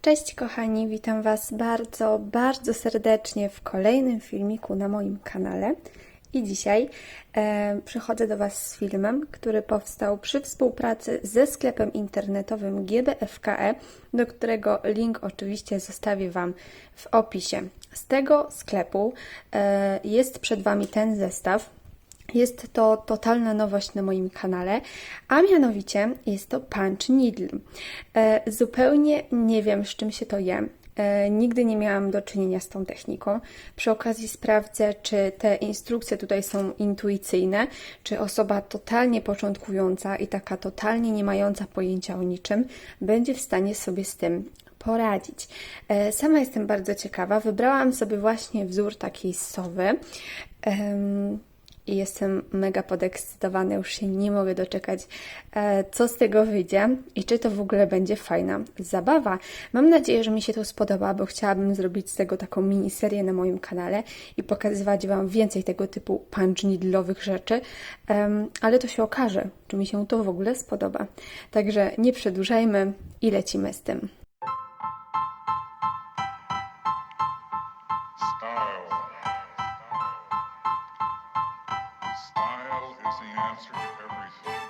Cześć kochani, witam Was bardzo, bardzo serdecznie w kolejnym filmiku na moim kanale. I dzisiaj przychodzę do Was z filmem, który powstał przy współpracy ze sklepem internetowym GBFKE, do którego link oczywiście zostawię Wam w opisie. Z tego sklepu jest przed Wami ten zestaw. Jest to totalna nowość na moim kanale, a mianowicie jest to punch needle. Zupełnie nie wiem, z czym się to je. Nigdy nie miałam do czynienia z tą techniką. Przy okazji sprawdzę, czy te instrukcje tutaj są intuicyjne, czy osoba totalnie początkująca i taka totalnie nie mająca pojęcia o niczym będzie w stanie sobie z tym poradzić. Sama jestem bardzo ciekawa. Wybrałam sobie właśnie wzór takiej sowy. I jestem mega podekscytowana, już się nie mogę doczekać, co z tego wyjdzie i czy to w ogóle będzie fajna zabawa. Mam nadzieję, że mi się to spodoba, bo chciałabym zrobić z tego taką miniserię na moim kanale i pokazywać Wam więcej tego typu punch needle'owych rzeczy, ale to się okaże, czy mi się to w ogóle spodoba. Także nie przedłużajmy i lecimy z tym. Style is the answer to everything.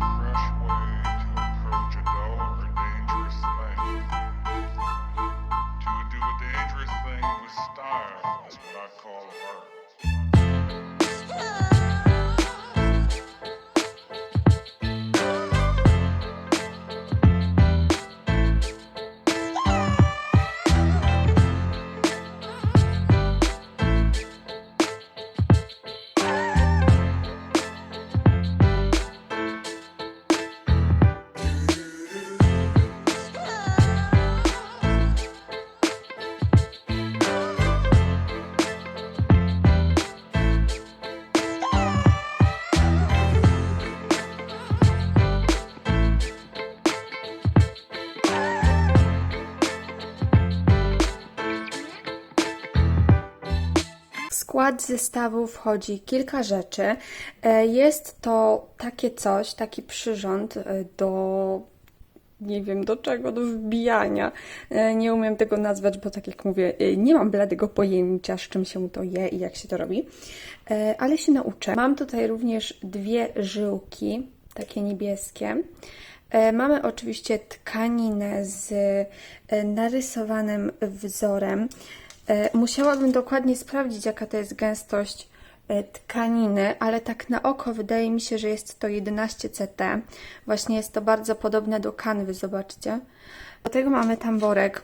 A fresh way to approach a dull or dangerous thing. To do a dangerous thing with style is what I call art. W skład zestawu wchodzi kilka rzeczy. Jest to takie coś, taki przyrząd do, nie wiem do czego, do wbijania. Nie umiem tego nazwać, bo tak jak mówię, nie mam bladego pojęcia, z czym się to je i jak się to robi, ale się nauczę. Mam tutaj również dwie żyłki, takie niebieskie. Mamy oczywiście tkaninę z narysowanym wzorem. Musiałabym dokładnie sprawdzić, jaka to jest gęstość tkaniny, ale tak na oko wydaje mi się, że jest to 11 CT. Właśnie jest to bardzo podobne do kanwy, zobaczcie. Do tego mamy tamborek,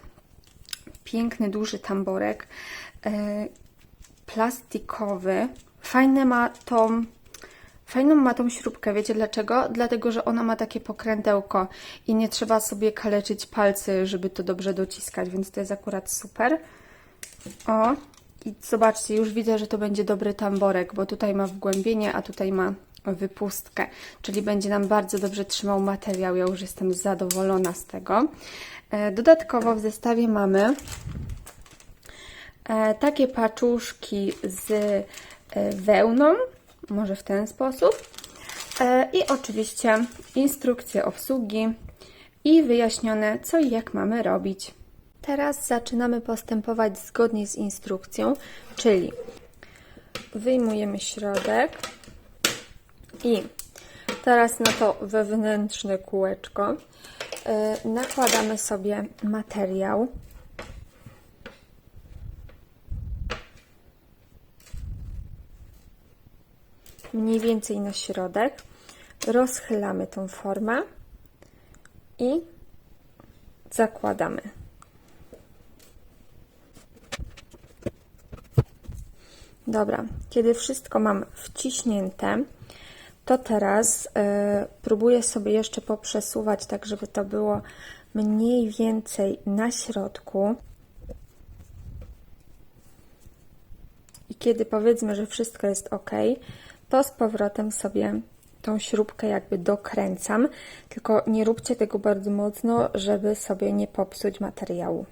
piękny, duży tamborek, plastikowy. Fajną ma tą śrubkę, wiecie dlaczego? Dlatego, że ona ma takie pokrętełko i nie trzeba sobie kaleczyć palcy, żeby to dobrze dociskać, więc to jest akurat super. O, i zobaczcie, już widzę, że to będzie dobry tamborek, bo tutaj ma wgłębienie, a tutaj ma wypustkę, czyli będzie nam bardzo dobrze trzymał materiał. Ja już jestem zadowolona z tego. Dodatkowo w zestawie mamy takie paczuszki z wełną, może w ten sposób, i oczywiście instrukcje obsługi i wyjaśnione, co i jak mamy robić. Teraz zaczynamy postępować zgodnie z instrukcją, czyli wyjmujemy środek i teraz na to wewnętrzne kółeczko nakładamy sobie materiał. Mniej więcej na środek. Rozchylamy tą formę i zakładamy. Dobra, kiedy wszystko mam wciśnięte, to teraz próbuję sobie jeszcze poprzesuwać, tak żeby to było mniej więcej na środku. I kiedy powiedzmy, że wszystko jest ok, to z powrotem sobie tą śrubkę jakby dokręcam, tylko nie róbcie tego bardzo mocno, żeby sobie nie popsuć materiału.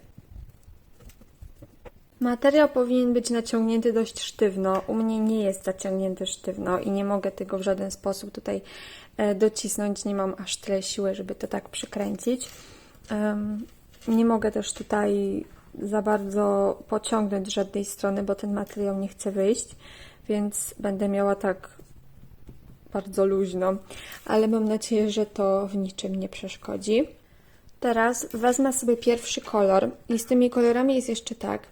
Materiał powinien być naciągnięty dość sztywno. U mnie nie jest zaciągnięty sztywno i nie mogę tego w żaden sposób tutaj docisnąć. Nie mam aż tyle siły, żeby to tak przykręcić. nie mogę też tutaj za bardzo pociągnąć żadnej strony, bo ten materiał nie chce wyjść, więc będę miała tak bardzo luźno, ale mam nadzieję, że to w niczym nie przeszkodzi. Teraz wezmę sobie pierwszy kolor i z tymi kolorami jest jeszcze tak,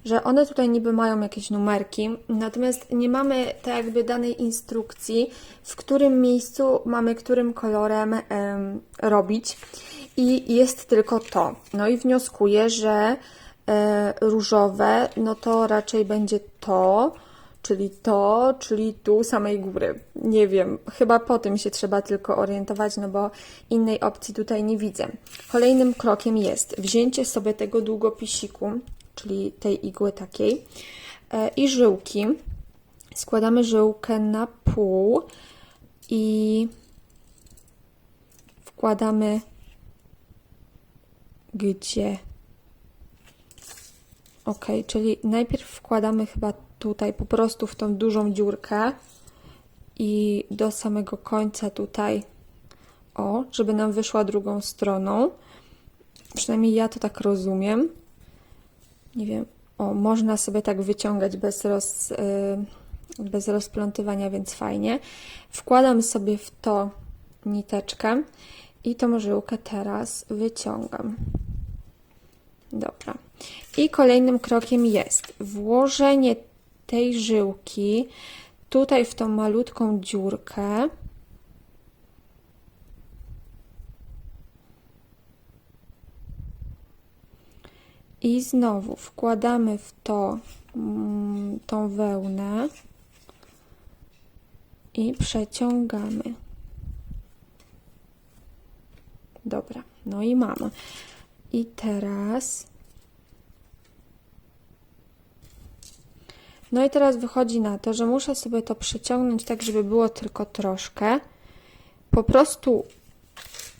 że one tutaj niby mają jakieś numerki, natomiast nie mamy tak jakby danej instrukcji, w którym miejscu mamy którym kolorem robić i jest tylko to. No i wnioskuję, że różowe, no to raczej będzie to, czyli tu samej góry. Nie wiem, chyba po tym się trzeba tylko orientować, no bo innej opcji tutaj nie widzę. Kolejnym krokiem jest wzięcie sobie tego długopisiku, czyli tej igły takiej i żyłki. Składamy żyłkę na pół i wkładamy gdzie? Ok, czyli najpierw wkładamy chyba tutaj po prostu w tą dużą dziurkę i do samego końca tutaj, o, żeby nam wyszła drugą stroną. Przynajmniej ja to tak rozumiem. Nie wiem, o, można sobie tak wyciągać bez rozplątywania, więc fajnie. Wkładam sobie w to niteczkę i tą żyłkę teraz wyciągam. Dobra. I kolejnym krokiem jest włożenie tej żyłki tutaj w tą malutką dziurkę. I znowu wkładamy w to tą wełnę i przeciągamy. Dobra, no i mamy. I teraz wychodzi na to, że muszę sobie to przeciągnąć tak, żeby było tylko troszkę. Po prostu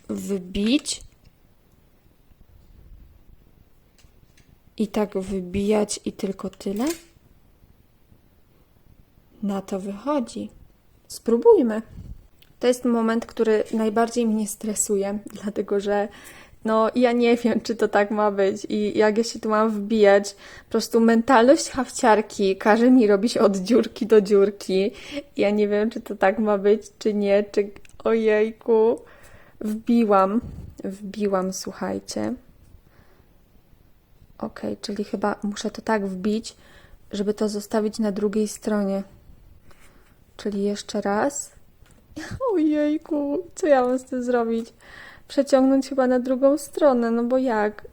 wybić i tak wybijać i tylko tyle. Na to wychodzi. Spróbujmy. To jest moment, który najbardziej mnie stresuje, dlatego że no ja nie wiem, czy to tak ma być i jak ja się tu mam wbijać. Po prostu mentalność hafciarki każe mi robić od dziurki do dziurki. Ja nie wiem, czy to tak ma być, czy nie, czy... Ojejku. Wbiłam, słuchajcie. Ok, czyli chyba muszę to tak wbić, żeby to zostawić na drugiej stronie. Czyli jeszcze raz. Ojejku, co ja mam z tym zrobić? Przeciągnąć chyba na drugą stronę, no bo jak?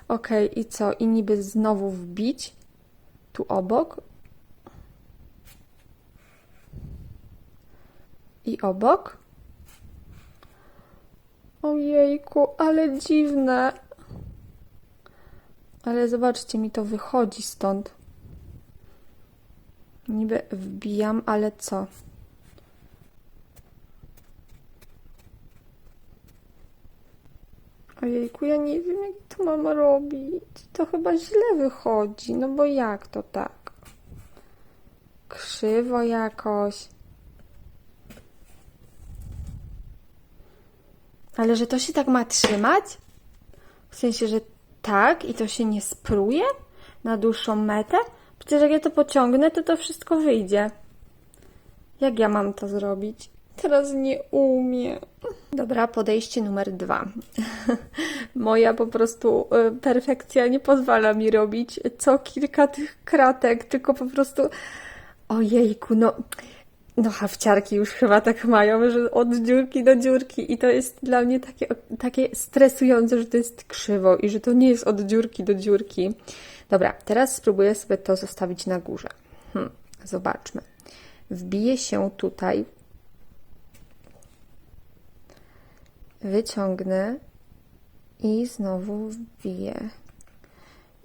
Ok, i co? I niby znowu wbić tu obok. I obok. Ojejku, ale dziwne. Ale zobaczcie, mi to wychodzi stąd. Niby wbijam, ale co? Ojejku, ja nie wiem, jak to mam robić. To chyba źle wychodzi, no bo jak to tak? Krzywo jakoś. Ale że to się tak ma trzymać? W sensie, że tak i to się nie spruje na dłuższą metę? Przecież jak ja to pociągnę, to to wszystko wyjdzie. Jak ja mam to zrobić? Teraz nie umiem. Dobra, podejście numer 2. Moja po prostu perfekcja nie pozwala mi robić co kilka tych kratek, tylko po prostu ojejku, no hafciarki już chyba tak mają, że od dziurki do dziurki i to jest dla mnie takie stresujące, że to jest krzywo i że to nie jest od dziurki do dziurki. Dobra, teraz spróbuję sobie to zostawić na górze. Zobaczmy. Wbiję się tutaj, wyciągnę i znowu wbiję.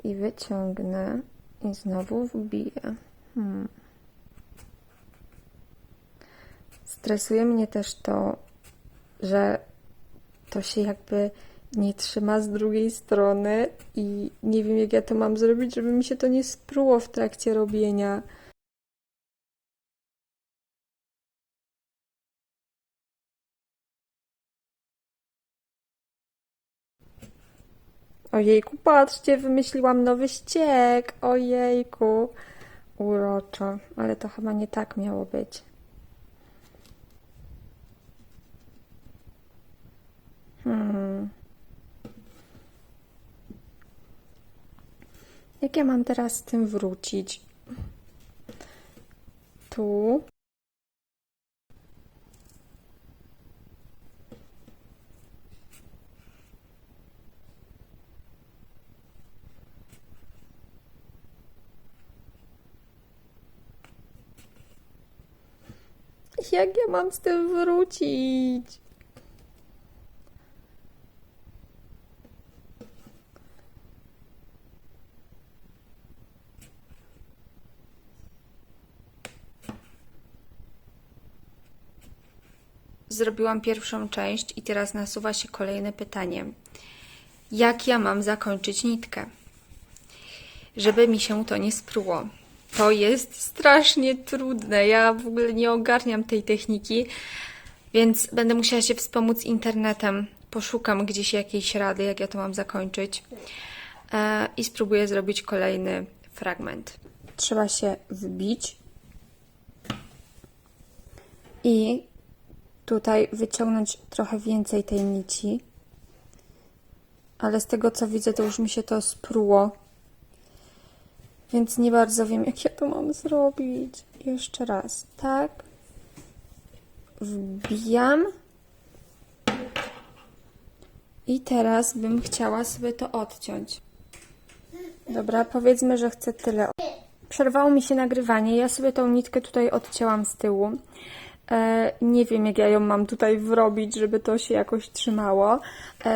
I wyciągnę i znowu wbiję. Stresuje mnie też to, że to się jakby nie trzyma z drugiej strony i nie wiem, jak ja to mam zrobić, żeby mi się to nie spruło w trakcie robienia. Ojejku, patrzcie, wymyśliłam nowy ściek. Ojejku. Uroczo, ale to chyba nie tak miało być. Jak ja mam teraz z tym wrócić? Tu. Jak ja mam z tym wrócić? Zrobiłam pierwszą część i teraz nasuwa się kolejne pytanie. Jak ja mam zakończyć nitkę? Żeby mi się to nie spruło. To jest strasznie trudne. Ja w ogóle nie ogarniam tej techniki, więc będę musiała się wspomóc internetem. Poszukam gdzieś jakiejś rady, jak ja to mam zakończyć. I spróbuję zrobić kolejny fragment. Trzeba się wbić i tutaj wyciągnąć trochę więcej tej nici. Ale z tego co widzę, to już mi się to spruło. Więc nie bardzo wiem, jak ja to mam zrobić. Jeszcze raz, tak. Wbijam. I teraz bym chciała sobie to odciąć. Dobra, powiedzmy, że chcę tyle. Przerwało mi się nagrywanie. Ja sobie tą nitkę tutaj odcięłam z tyłu. Nie wiem, jak ja ją mam tutaj wrobić, żeby to się jakoś trzymało.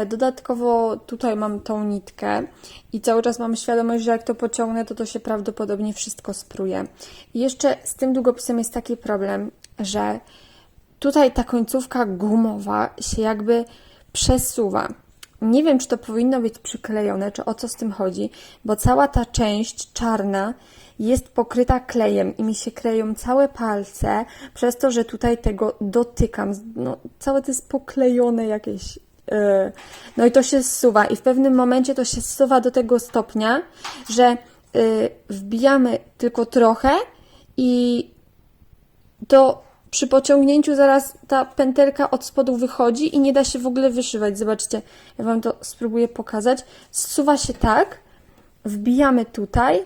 Dodatkowo tutaj mam tą nitkę i cały czas mam świadomość, że jak to pociągnę, to się prawdopodobnie wszystko spruje. I jeszcze z tym długopisem jest taki problem, że tutaj ta końcówka gumowa się jakby przesuwa. Nie wiem, czy to powinno być przyklejone, czy o co z tym chodzi, bo cała ta część czarna jest pokryta klejem i mi się kleją całe palce przez to, że tutaj tego dotykam. No, całe to jest poklejone jakieś. No i to się zsuwa i w pewnym momencie to się zsuwa do tego stopnia, że wbijamy tylko trochę i przy pociągnięciu zaraz ta pętelka od spodu wychodzi i nie da się w ogóle wyszywać. Zobaczcie, ja Wam to spróbuję pokazać. Zsuwa się tak, wbijamy tutaj,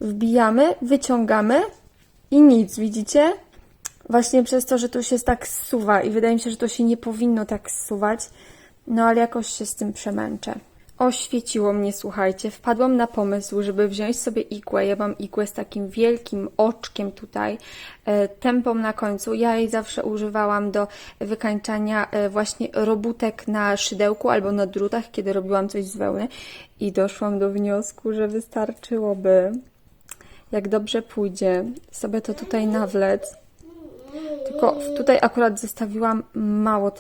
wbijamy, wyciągamy i nic, widzicie? Właśnie przez to, że to się tak zsuwa i wydaje mi się, że to się nie powinno tak zsuwać, no ale jakoś się z tym przemęczę. Oświeciło mnie, słuchajcie, wpadłam na pomysł, żeby wziąć sobie igłę. Ja mam igłę z takim wielkim oczkiem tutaj, tępą na końcu. Ja jej zawsze używałam do wykańczania właśnie robótek na szydełku albo na drutach, kiedy robiłam coś z wełny i doszłam do wniosku, że wystarczyłoby, jak dobrze pójdzie, sobie to tutaj nawlec. Tylko tutaj akurat zostawiłam mało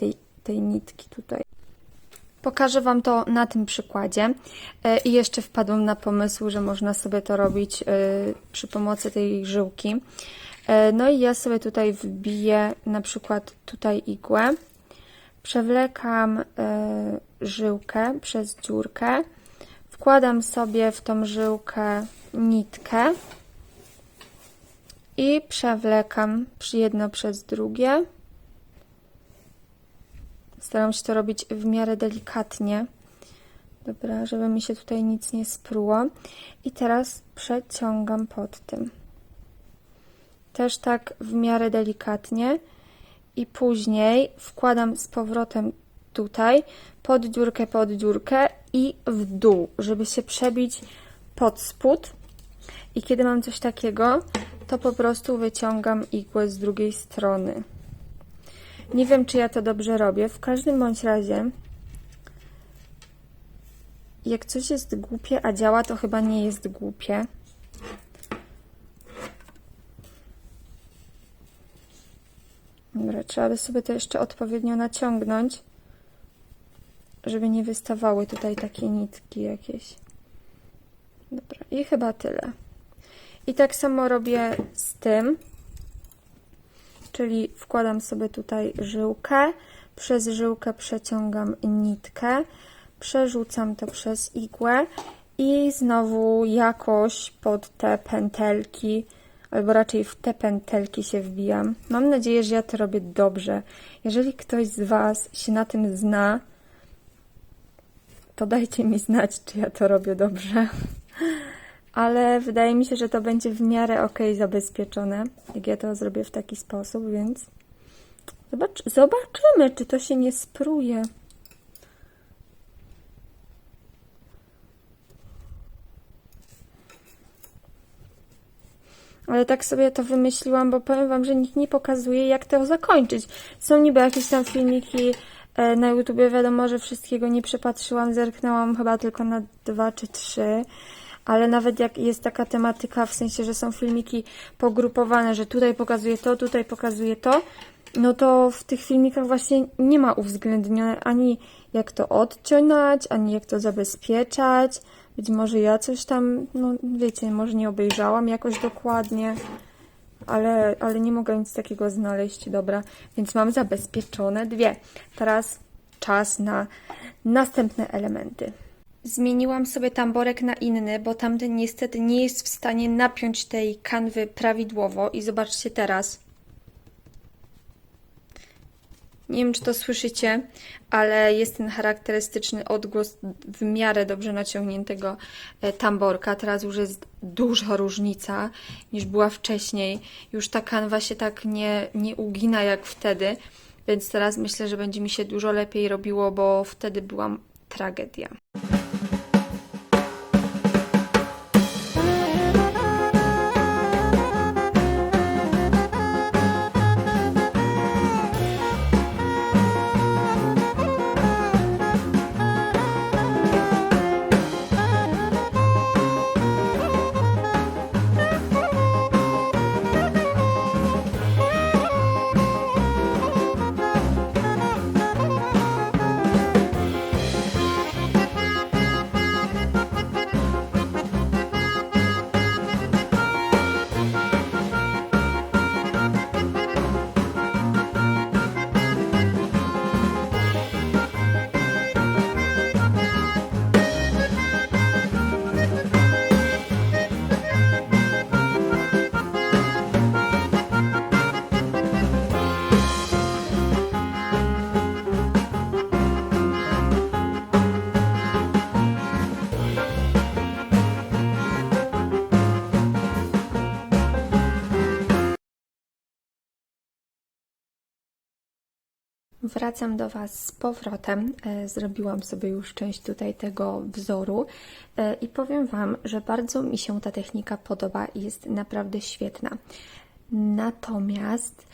tej nitki tutaj. Pokażę Wam to na tym przykładzie i jeszcze wpadłam na pomysł, że można sobie to robić przy pomocy tej żyłki. No i ja sobie tutaj wbiję na przykład tutaj igłę, przewlekam żyłkę przez dziurkę, wkładam sobie w tą żyłkę nitkę i przewlekam jedno przez drugie. Staram się to robić w miarę delikatnie. Dobra, żeby mi się tutaj nic nie spruło. I teraz przeciągam pod tym. Też tak w miarę delikatnie. I później wkładam z powrotem tutaj, pod dziurkę i w dół, żeby się przebić pod spód. I kiedy mam coś takiego, to po prostu wyciągam igłę z drugiej strony. Nie wiem, czy ja to dobrze robię. W każdym bądź razie, jak coś jest głupie, a działa, to chyba nie jest głupie. Dobra, trzeba by sobie to jeszcze odpowiednio naciągnąć, żeby nie wystawały tutaj takie nitki jakieś. Dobra, i chyba tyle. I tak samo robię z tym. Czyli wkładam sobie tutaj żyłkę, przez żyłkę przeciągam nitkę, przerzucam to przez igłę i znowu jakoś pod te pętelki, albo raczej w te pętelki się wbijam. Mam nadzieję, że ja to robię dobrze. Jeżeli ktoś z Was się na tym zna, to dajcie mi znać, czy ja to robię dobrze. Ale wydaje mi się, że to będzie w miarę ok zabezpieczone, jak ja to zrobię w taki sposób, więc zobaczymy, czy to się nie spruje. Ale tak sobie to wymyśliłam, bo powiem Wam, że nikt nie pokazuje, jak to zakończyć. Są niby jakieś tam filmiki na YouTubie, wiadomo, że wszystkiego nie przepatrzyłam, zerknęłam chyba tylko na 2 czy 3, ale nawet jak jest taka tematyka, w sensie, że są filmiki pogrupowane, że tutaj pokazuje to, no to w tych filmikach właśnie nie ma uwzględnione ani jak to odciąć, ani jak to zabezpieczać. Być może ja coś tam, no wiecie, może nie obejrzałam jakoś dokładnie, ale nie mogę nic takiego znaleźć. Dobra, więc mam zabezpieczone 2. Teraz czas na następne elementy. Zmieniłam sobie tamborek na inny, bo tamten niestety nie jest w stanie napiąć tej kanwy prawidłowo i zobaczcie teraz. Nie wiem, czy to słyszycie, ale jest ten charakterystyczny odgłos w miarę dobrze naciągniętego tamborka. Teraz już jest duża różnica niż była wcześniej. Już ta kanwa się tak nie ugina jak wtedy, więc teraz myślę, że będzie mi się dużo lepiej robiło, bo wtedy była tragedia. Wracam do Was z powrotem. Zrobiłam sobie już część tutaj tego wzoru i powiem Wam, że bardzo mi się ta technika podoba i jest naprawdę świetna. Natomiast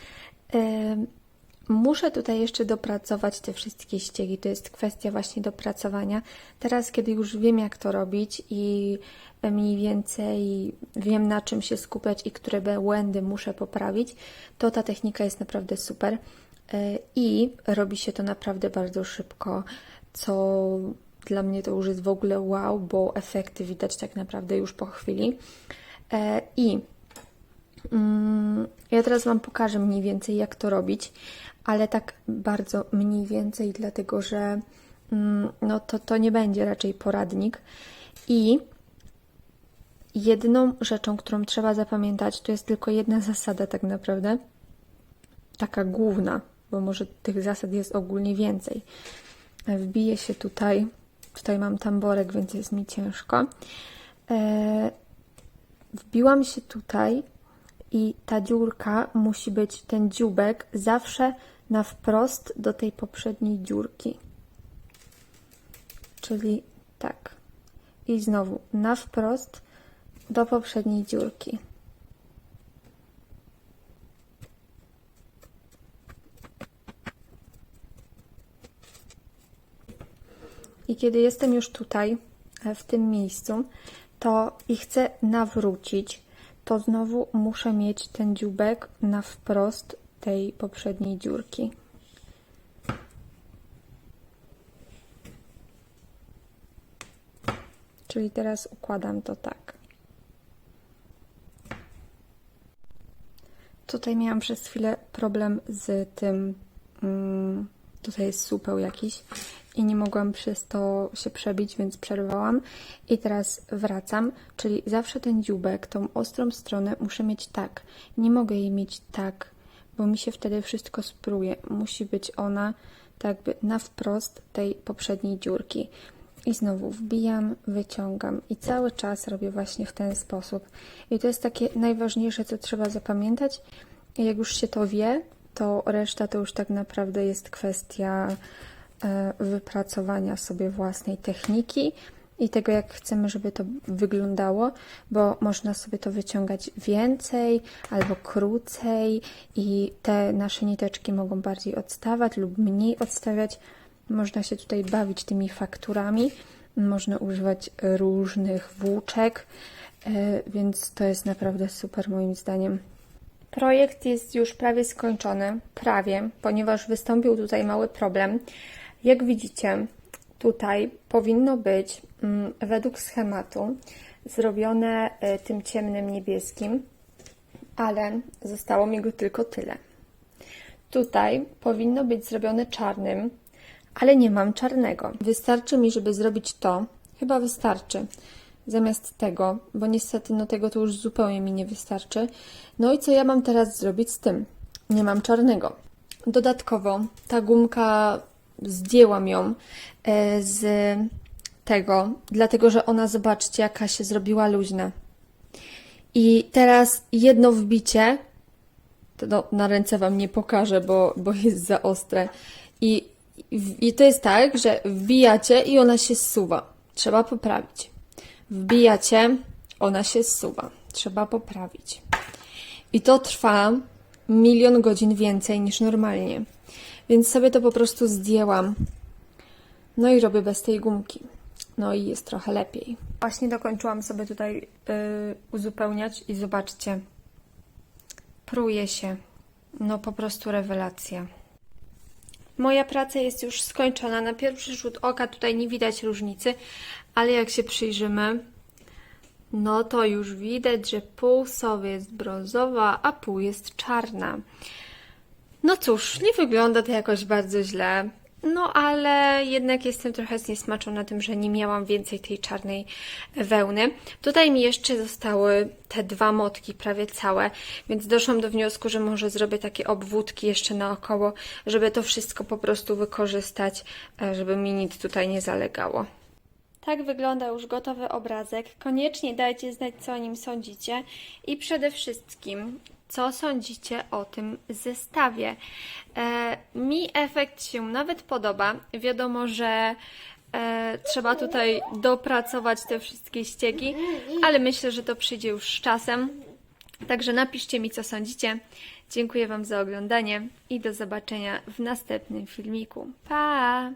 muszę tutaj jeszcze dopracować te wszystkie ściegi. To jest kwestia właśnie dopracowania. Teraz, kiedy już wiem, jak to robić i mniej więcej wiem, na czym się skupiać i które błędy muszę poprawić, to ta technika jest naprawdę super. I robi się to naprawdę bardzo szybko, co dla mnie to już jest w ogóle wow, bo efekty widać tak naprawdę już po chwili. Ja teraz Wam pokażę mniej więcej, jak to robić, ale tak bardzo mniej więcej, dlatego że no to nie będzie raczej poradnik. I jedną rzeczą, którą trzeba zapamiętać, to jest tylko jedna zasada tak naprawdę, taka główna, bo może tych zasad jest ogólnie więcej. Wbiję się tutaj mam tamborek, więc jest mi ciężko. Wbiłam się tutaj i ta dziurka musi być, ten dzióbek zawsze na wprost do tej poprzedniej dziurki. Czyli tak. I znowu na wprost do poprzedniej dziurki. I kiedy jestem już tutaj, w tym miejscu, to i chcę nawrócić, to znowu muszę mieć ten dzióbek na wprost tej poprzedniej dziurki. Czyli teraz układam to tak. Tutaj miałam przez chwilę problem z tym, tutaj jest supeł jakiś i nie mogłam przez to się przebić, więc przerwałam i teraz wracam, czyli zawsze ten dzióbek, tą ostrą stronę muszę mieć tak. Nie mogę jej mieć tak, bo mi się wtedy wszystko spruje. Musi być ona tak jakby na wprost tej poprzedniej dziurki. I znowu wbijam, wyciągam i cały czas robię właśnie w ten sposób. I to jest takie najważniejsze, co trzeba zapamiętać. I jak już się to wie, to reszta to już tak naprawdę jest kwestia wypracowania sobie własnej techniki i tego, jak chcemy, żeby to wyglądało, bo można sobie to wyciągać więcej albo krócej i te nasze niteczki mogą bardziej odstawać lub mniej odstawiać. Można się tutaj bawić tymi fakturami, można używać różnych włóczek, więc to jest naprawdę super moim zdaniem. Projekt jest już prawie skończony, ponieważ wystąpił tutaj mały problem. Jak widzicie, tutaj powinno być według schematu zrobione tym ciemnym niebieskim, ale zostało mi go tylko tyle. Tutaj powinno być zrobione czarnym, ale nie mam czarnego. Wystarczy mi, żeby zrobić to, chyba wystarczy, zamiast tego, bo niestety no tego to już zupełnie mi nie wystarczy. No i co ja mam teraz zrobić z tym? Nie mam czarnego. Dodatkowo ta gumka, zdjęłam ją z tego, dlatego że ona, zobaczcie, jaka się zrobiła luźna. I teraz jedno wbicie, to no, na ręce Wam nie pokażę, bo jest za ostre. I to jest tak, że wbijacie i ona się zsuwa. Trzeba poprawić. Wbijacie, ona się zsuwa. Trzeba poprawić. I to trwa 1 000 000 godzin więcej niż normalnie. Więc sobie to po prostu zdjęłam. No i robię bez tej gumki. No i jest trochę lepiej. Właśnie dokończyłam sobie tutaj uzupełniać i zobaczcie. Pruje się. No po prostu rewelacja. Moja praca jest już skończona. Na pierwszy rzut oka tutaj nie widać różnicy, ale jak się przyjrzymy, no to już widać, że pół sobie jest brązowa, a pół jest czarna. No cóż, nie wygląda to jakoś bardzo źle, no ale jednak jestem trochę zniesmaczona tym, że nie miałam więcej tej czarnej wełny. Tutaj mi jeszcze zostały te 2 motki, prawie całe, więc doszłam do wniosku, że może zrobię takie obwódki jeszcze naokoło, żeby to wszystko po prostu wykorzystać, żeby mi nic tutaj nie zalegało. Tak wygląda już gotowy obrazek. Koniecznie dajcie znać, co o nim sądzicie i przede wszystkim, co sądzicie o tym zestawie. Mi efekt się nawet podoba. Wiadomo, że trzeba tutaj dopracować te wszystkie ściegi, ale myślę, że to przyjdzie już z czasem. Także napiszcie mi, co sądzicie. Dziękuję Wam za oglądanie i do zobaczenia w następnym filmiku. Pa!